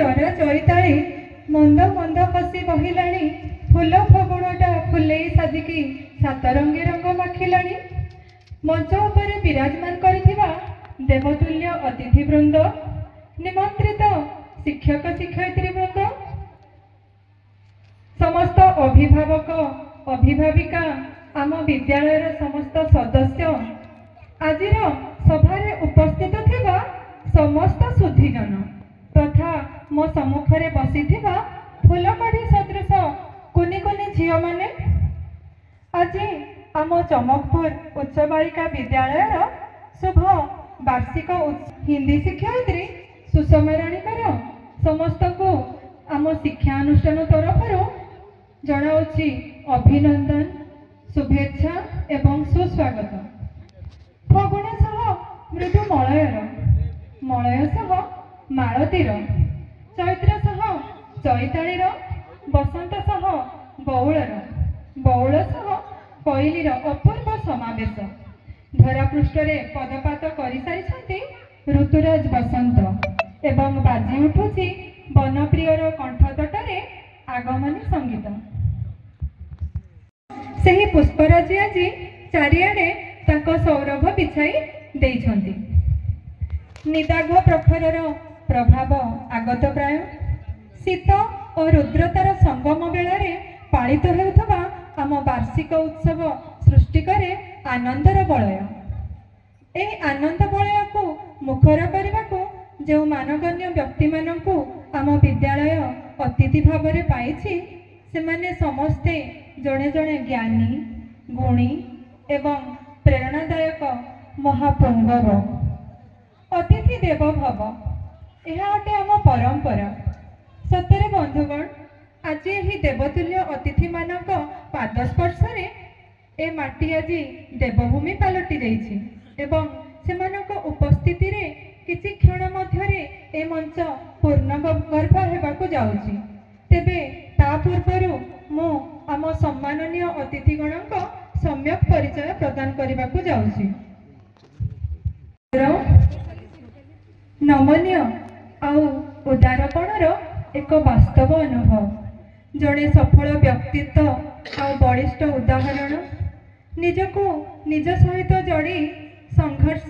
ଜ୍ୱର ଚଇତାଳି ମନ୍ଦ ମନ୍ଦ ହସି ବହିଲାଣି ଫୁଲ ଫଗୁଣଟା ଫୁଲେଇ ସାଜିକି ସାତରଙ୍ଗୀ ରଙ୍ଗ ମାଖିଲାଣି। ମଞ୍ଚ ଉପରେ ବିରାଜମାନ କରିଥିବା ଦେବତୁଲ୍ୟ ଅତିଥି ବୃନ୍ଦ, ନିମନ୍ତ୍ରିତ ଶିକ୍ଷକ ଶିକ୍ଷୟିତ୍ରୀ ବୃନ୍ଦ, ସମସ୍ତ ଅଭିଭାବକ ଅଭିଭାବିକା, ଆମ ବିଦ୍ୟାଳୟର ସମସ୍ତ ସଦସ୍ୟ, ଆଜିର ସଭାରେ ଉପସ୍ଥିତ ଥିବା ସମସ୍ତ ସୁଧୀଜନ ତଥା ମୋ ସମ୍ମୁଖରେ ବସିଥିବା ଫୁଲକଢ଼ି ସଦୃଶ କୁନି କୁନି ଝିଅମାନେ, ଆଜି ଆମ ଚମକପୁର ଉଚ୍ଚ ବାଳିକା ବିଦ୍ୟାଳୟର ଶୁଭ ବାର୍ଷିକ ହିନ୍ଦୀ ଶିକ୍ଷୟିତ୍ରୀ ସୁଷମାରାଣୀଙ୍କର ସମସ୍ତଙ୍କୁ ଆମ ଶିକ୍ଷାନୁଷ୍ଠାନ ତରଫରୁ ଜଣାଉଛି ଅଭିନନ୍ଦନ, ଶୁଭେଚ୍ଛା ଏବଂ ସୁସ୍ୱାଗତ। ଫଗୁଣ ସହ ମୃଦୁ ମଳୟର, ମଳୟ ସହ ମାଳତୀର, ଚୈତ୍ର ସହ ଚୈତାଳିର, ବସନ୍ତ ସହ ବଉଳର, ବଉଳ ସହ କୋଇଲିର ଅପୂର୍ବ ସମାବେଶ। ଧରାପୃଷ୍ଠରେ ପଦପାତ କରିସାରିଛନ୍ତି ଋତୁରାଜ ବସନ୍ତ ଏବଂ ବାଜି ଉଠୁଛି ବନପ୍ରିୟର କଣ୍ଠତଟରେ ଆଗମନୀ ସଙ୍ଗୀତ। ସେହି ପୁଷ୍ପରାଜି ଆଜି ଚାରିଆଡ଼େ ତାଙ୍କ ସୌରଭ ବିଛାଇ ଦେଇଛନ୍ତି। ନିଦାଘ ପ୍ରଖରର ପ୍ରଭାବ ଆଗତ ପ୍ରାୟ। ଶୀତ ଓ ରୁଦ୍ରତାର ସଙ୍ଗମ ବେଳାରେ ପାଳିତ ହେଉଥିବା ଆମ ବାର୍ଷିକ ଉତ୍ସବ ସୃଷ୍ଟି କରେ ଆନନ୍ଦର ବଳୟ। ଏହି ଆନନ୍ଦ ବଳୟକୁ ମୁଖର କରିବାକୁ ଯେଉଁ ମାନଗଣ୍ୟ ବ୍ୟକ୍ତିମାନଙ୍କୁ ଆମ ବିଦ୍ୟାଳୟ ଅତିଥି ଭାବରେ ପାଇଛି, ସେମାନେ ସମସ୍ତେ ଜଣେ ଜଣେ ଜ୍ଞାନୀ, ଗୁଣୀ ଏବଂ ପ୍ରେରଣାଦାୟକ ମହାପୁଙ୍ଗବ। ଅତିଥି ଦେବ ଭବ, ଏହା ଅଟେ ଆମ ପରମ୍ପରା। ସତରେ ବନ୍ଧୁଗଣ, ଆଜି ଏହି ଦେବତୁଲ୍ୟ ଅତିଥିମାନଙ୍କ ପାଦସ୍ପର୍ଶରେ ଏ ମାଟି ଆଜି ଦେବଭୂମି ପାଲଟି ଯାଇଛି ଏବଂ ସେମାନଙ୍କ ଉପସ୍ଥିତିରେ କିଛି କ୍ଷଣ ମଧ୍ୟରେ ଏ ମଞ୍ଚ ପୂର୍ଣ୍ଣଗର୍ଭ ହେବାକୁ ଯାଉଛି। ତେବେ ତା ପୂର୍ବରୁ ମୁଁ ଆମ ସମ୍ମାନନୀୟ ଅତିଥିଗଣଙ୍କ ସମ୍ୟକ୍ ପରିଚୟ ପ୍ରଦାନ କରିବାକୁ ଯାଉଛି। ନମନୀୟ ଆଉ ଉଦାରପଣର ଏକ ବାସ୍ତବ ଅନୁଭବ, ଜଣେ ସଫଳ ବ୍ୟକ୍ତିତ୍ୱ ଆଉ ବଳିଷ୍ଠ ଉଦାହରଣ, ନିଜକୁ ନିଜ ସହିତ ଯୋଡ଼ି ସଂଘର୍ଷ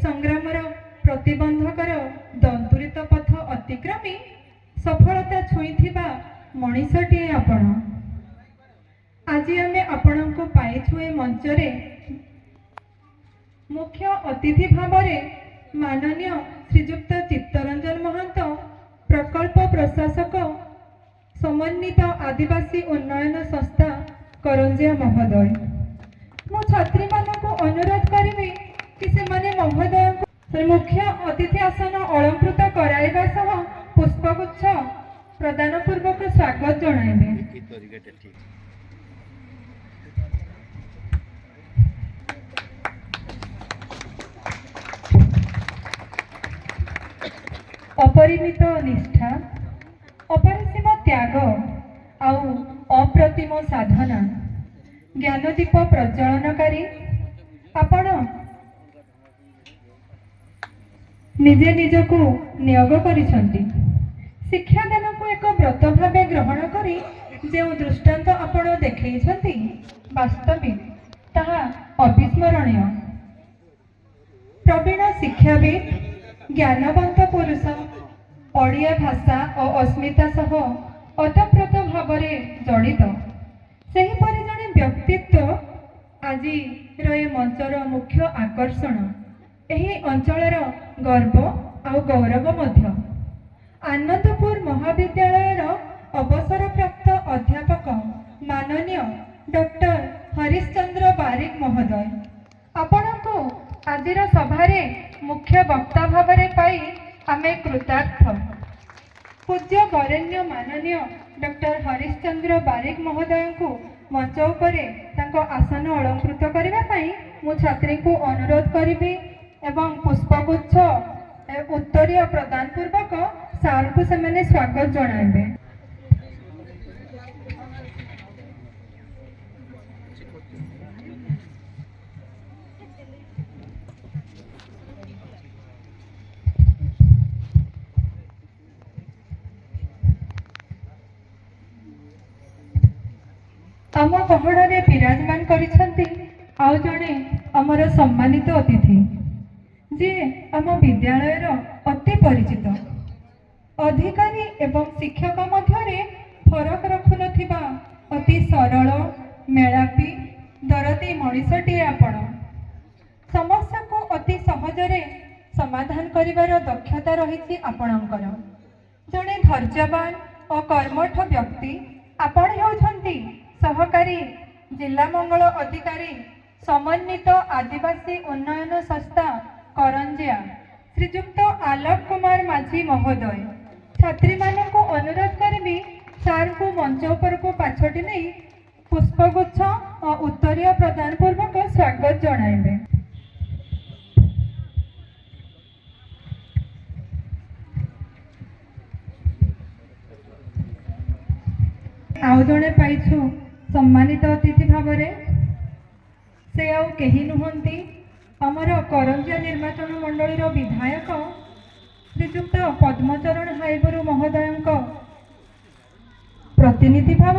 ସଂଗ୍ରାମର ପ୍ରତିବନ୍ଧକର ଦନ୍ତୁରିତ ପଥ ଅତିକ୍ରମି ସଫଳତା ଛୁଇଁଥିବା ମଣିଷଟିଏ ଆପଣ। ଆଜି ଆମେ ଆପଣଙ୍କୁ ପାଇଛୁ ଏ ମଞ୍ଚରେ ମୁଖ୍ୟ ଅତିଥି ଭାବରେ ମାନନୀୟ ଶ୍ରୀଯୁକ୍ତ ଚିତ୍ତରଞ୍ଜନ ମହାନ୍ତ, ପ୍ରକଳ୍ପ ପ୍ରଶାସକ, ସମନ୍ୱିତ ଆଦିବାସୀ ଉନ୍ନୟନ ସଂସ୍ଥା କରଞ୍ଜିଆ ମହୋଦୟ। ମୁଁ ଛାତ୍ରୀମାନଙ୍କୁ ଅନୁରୋଧ କରିବି କି ସେମାନେ ମହୋଦୟଙ୍କୁ ମୁଖ୍ୟ ଅତିଥି ଆସନ ଅଳଙ୍କୃତ କରାଇବା ସହ ପୁଷ୍ପଗୁଚ୍ଛ ପ୍ରଦାନ ପୂର୍ବକ ସ୍ୱାଗତ ଜଣାଇବେ। ଅପରିମିତ ନିଷ୍ଠା, ଅପରିସୀମ ତ୍ୟାଗ ଆଉ ଅପ୍ରତିମ ସାଧନା, ଜ୍ଞାନଦୀପ ପ୍ରଜ୍ୱଳନକାରୀ ଆପଣ ନିଜେ ନିଜକୁ ନିୟୋଗ କରିଛନ୍ତି। ଶିକ୍ଷାଦାନକୁ ଏକ ବ୍ରତ ଭାବେ ଗ୍ରହଣ କରି ଯେଉଁ ଦୃଷ୍ଟାନ୍ତ ଆପଣ ଦେଖେଇଛନ୍ତି, ବାସ୍ତବିକ ତାହା ଅବିସ୍ମରଣୀୟ। ପ୍ରବୀଣ ଶିକ୍ଷାବିତ୍, ଜ୍ଞାନବନ୍ତ ପୁରୁଷ, ଓଡ଼ିଆ ଭାଷା ଓ ଅସ୍ମିତା ସହ ଓତପ୍ରୋତ ଭାବରେ ଜଡ଼ିତ ସେହିପରି ଜଣେ ବ୍ୟକ୍ତିତ୍ୱ ଆଜିର ଏ ମଞ୍ଚର ମୁଖ୍ୟ ଆକର୍ଷଣ, ଏହି ଅଞ୍ଚଳର ଗର୍ବ ଆଉ ଗୌରବ ମଧ୍ୟ। ଆନନ୍ଦପୁର ମହାବିଦ୍ୟାଳୟର ଅବସରପ୍ରାପ୍ତ ଅଧ୍ୟାପକ ମାନନୀୟ ଡକ୍ଟର ହରିଶଚନ୍ଦ୍ର ବାରିକ ମହୋଦୟ, ଆପଣଙ୍କୁ ଆଜିର ସଭାରେ ମୁଖ୍ୟ ବକ୍ତା ଭାବରେ ପାଇ ଆମେ କୃତାର୍ଥ। ପୂଜ୍ୟ ବରେଣ୍ୟ ମାନନୀୟ ଡକ୍ଟର ହରିଶଚନ୍ଦ୍ର ବାରିକ ମହୋଦୟଙ୍କୁ ମଞ୍ଚ ଉପରେ ତାଙ୍କ ଆସନ ଅଳଙ୍କୃତ କରିବା ପାଇଁ ମୁଁ ଛାତ୍ରୀଙ୍କୁ ଅନୁରୋଧ କରିବି ଏବଂ ପୁଷ୍ପଗୁଚ୍ଛ ଉତ୍ତରୀୟ ପ୍ରଦାନ ପୂର୍ବକ ସାର୍ଙ୍କୁ ସେମାନେ ସ୍ୱାଗତ ଜଣାଇବେ। आम गहड़े विराजमान करिसेंती आउ जड़े आमर सम्मानित अतिथि जी आम विद्यालयर अति परिचित अधिकारी एवं शिक्षक मध्यरे फरक रखु नथिबा अति सरल मेलापी दरदी मनीषटी आपण समस्या को अति सहजरे समाधान करिवार दक्षता रही आपणकर जड़े धैर्यवान और कर्मठ व्यक्ति आपण होउछंती सहकारी जिला मंगल अधिकारी समन्वित आदिवासी उन्नयन संस्था करंजिया श्रीजुक्त आलोक कुमार माझी महोदय छात्री मानक को अनुरोध करी सार को मंच उपर को पाछटी नहीं पुष्पगुच्छ और उत्तरीय प्रदान पूर्वक स्वागत जणाइबे। आउ जड़े पाइछु सम्मानित अतिथि भाव से आउ कहीं नुहंती आमर करंजिया निर्वाचन मंडली विधायक श्रीजुक्त पद्मचरण हाईबरू महोदय प्रतिनिधि भाव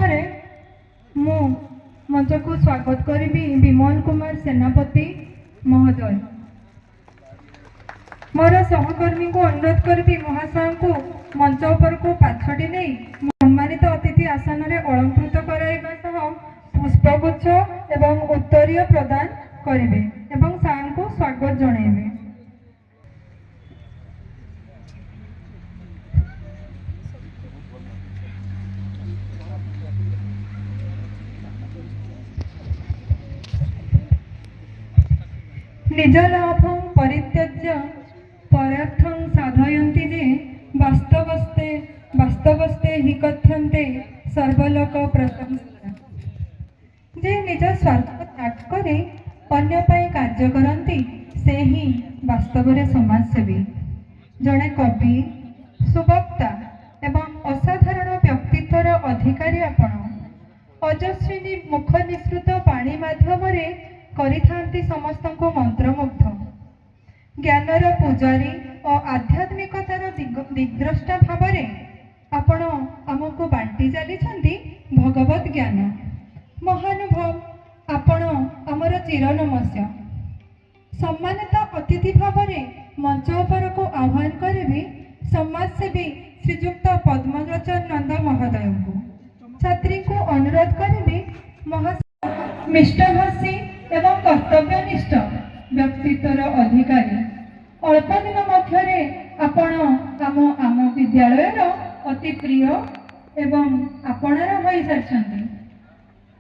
मु मंच को स्वागत करी विमल कुमार सेनापति महोदय मोर सहकर्मी को अनुरोध करी महाशय को मंच उपर को पाछटी नहीं सम्मानित अतिथि आसन में अलंकृत कराइबा सह पुष्पगुच्छ एवं उत्तरीय प्रदान करेंगे एवं सार को स्वागत जणाइबे। निज लाभं परित्यज्य परार्थं साधयन्ति जे वास्तवस्ते हि कथ्यन्ते सर्वलोक प्रशंसा जे निज स्वार्थ त्याग करे अन्य पाई कार्य करती से ही वास्तव में समाजसेवी जड़े कवि सुवक्ता एवं असाधारण व्यक्तित्वर अधिकारी आपण अजस्विनी मुख निसृत पाणी माध्यम करिथांती समस्त को मंत्रमुग्ध ज्ञानर पुजारी और आध्यात्मिकतार दिग्द्रष्टा भाव आपण आमको बांटी चली भगवत ज्ञान महानुभव आपण आमर चिरनमस्या सम्मानित अतिथि भाव मंच उपर को आह्वान करी समाजसेवी श्रीजुक्त पद्मलोचन नंद महोदय को छात्री को अनुरोध करी मिष्टभाषी एवं कर्तव्यनिष्ठ व्यक्तित्वर अधिकारी अल्प दिन मध्य आपण आम विद्यालयर अति प्रिय एवं आपणार हो सारी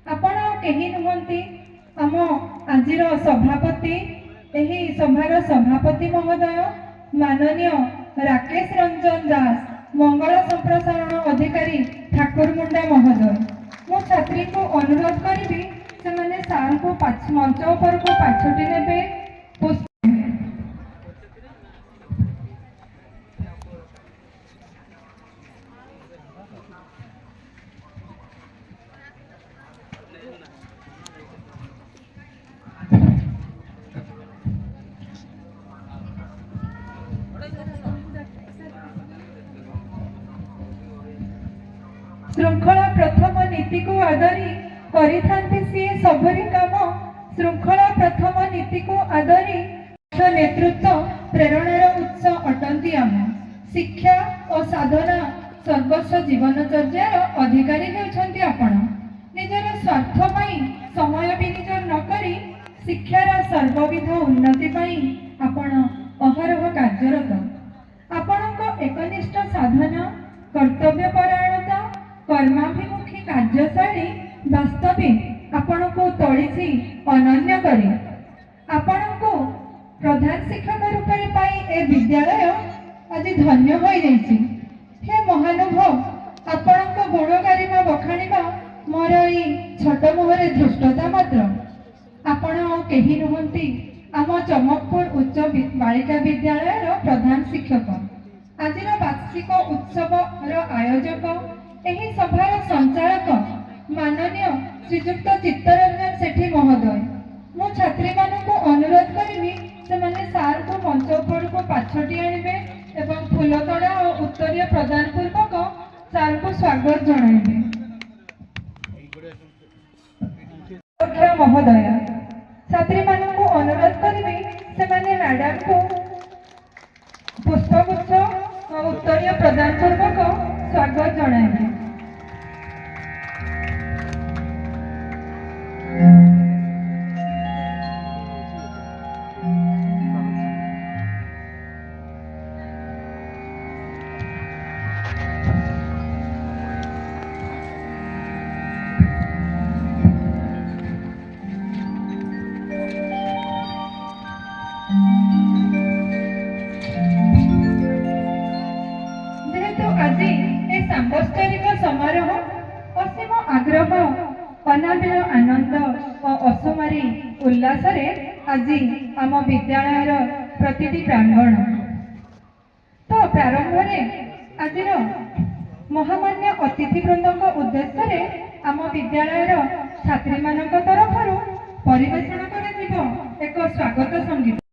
आपण कहीं नुहंती आम आजिर सभापति एही सभार सभापति महोदय माननीय राकेश रंजन दास मंगल संप्रसारण अधिकारी ठाकुरमुंडा महोदय मो छात्री को अनुरोध करी से सार को मंच उपर को पाछटी ने श्रृंखला प्रथम नीति को आदरी करिथांती सी सबरी काम श्रृंखला प्रथम नीति को आदरी नेतृत्व प्रेरणार उत्स अटंती आम शिक्षा और साधना सर्वस्व जीवनचर्यार अधिकारी होउछंती आपण निजर स्वार्थ पाई समय विनियोग न करी शिक्षार सर्वविध उन्नति पाई आपण अहरह कार्यरत आपणक एकनिष्ठ साधना कर्तव्यपरायणता कर्माभिमुखी कार्यशैली वास्तविक आपण को तोड़िसी अनन्य करी आपण को प्रधान शिक्षक रूप में पाई ए विद्यालय आज धन्य हो जाइछि। हे महानुभव आपण को गुण गारिमा बखाणिबा मोर ई छोट मुहरे धृष्टता मात्र आपण कहीं नुहंती आम चमकपुर उच्च बालिका विद्यालय प्रधान शिक्षक आज वार्षिक उत्सव आयोजक एही सभार संचालक माननीय श्रीजुक्त चित्तरंजन सेठी महोदय मो छात्री मानक अनुरोध करी से सार को मंच उपर को पाछटी आनिबे एवं फूलतोड़ा और उत्तरीय प्रदान पूर्वक सार को स्वागत जणाइबे। महोदय छात्री मानक अनुरोध करी से मैडम को पुष्पगुच्छ उत्तरीय प्रदान पूर्वक स्वागत जणाइबे। आज ए सांबस्तरिक समारोह असीम आग्रह अनाबिल आनंद और असुमारी उल्लास आज आम विद्यालयर प्रतिटी प्रांगण तो प्रारंभ आज महामान्य अतिथिवृंद उद्देश्य आम विद्यालयर छात्री मान तरफ परिवेषण कर एक स्वागत संगीत।